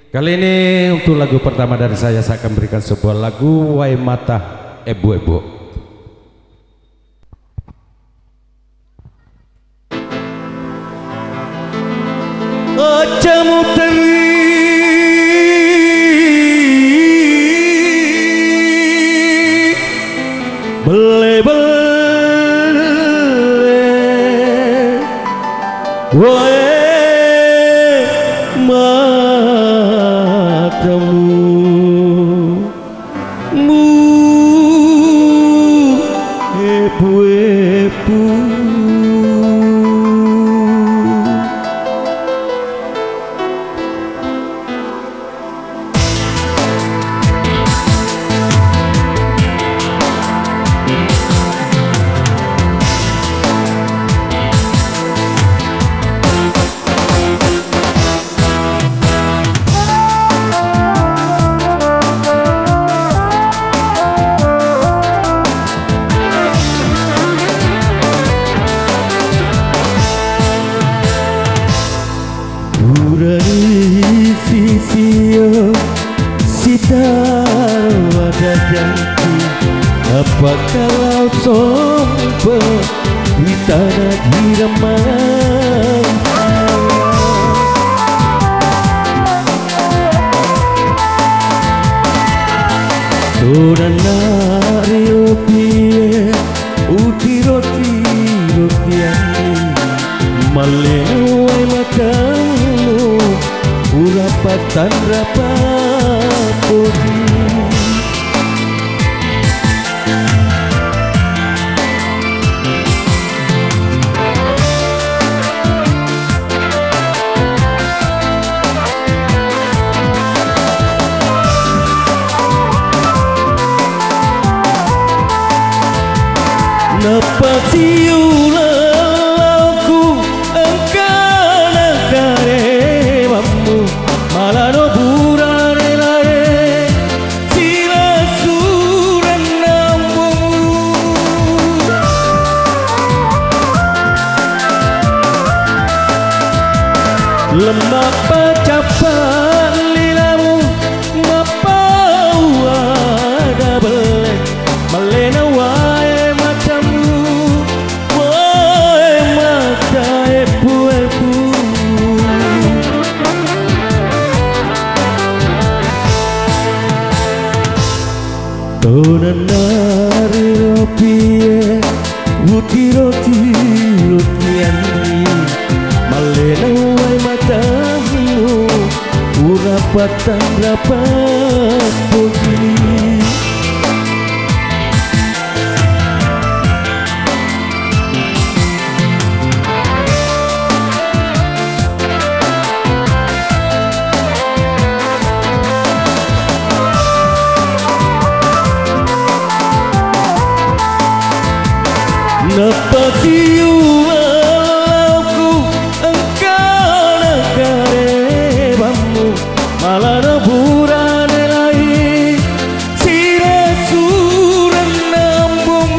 Kali ini untuk lagu pertama dari saya akan berikan sebuah lagu Wai Mata Ebo-Ebo. Ajamu teri bele-bele wae matamu mu epu-epu dari sisio sitar wajahku, apa kalau sombong di tanah diraman Turan nario pie uti roti rotiani malewai matamu urapatan rapapodi Napasi ulalaku engkana karewamu malano burane lare sila suran nambung lemak pacapan lilamu mapau ada bele malena wae Tonan nari ropie wuti roti rotiani malena wai matamu urapatan rapat pogi Napasi ulalaku engkana karewamu malana burane lai sila suran nambung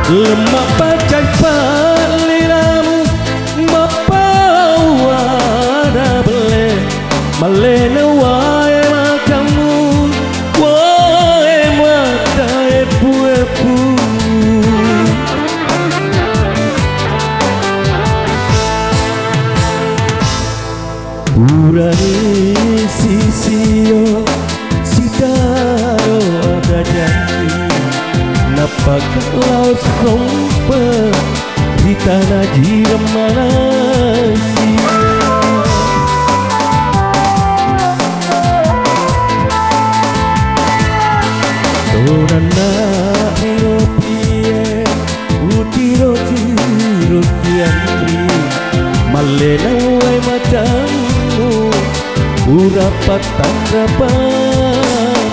lemak pacai paliramu mapau ada bele malena wae Urani sisio sitaro ada janji napa kalau sompa di tanah jiremana Torana iopie uti roti rotiani malena wai matamu urapatan rapat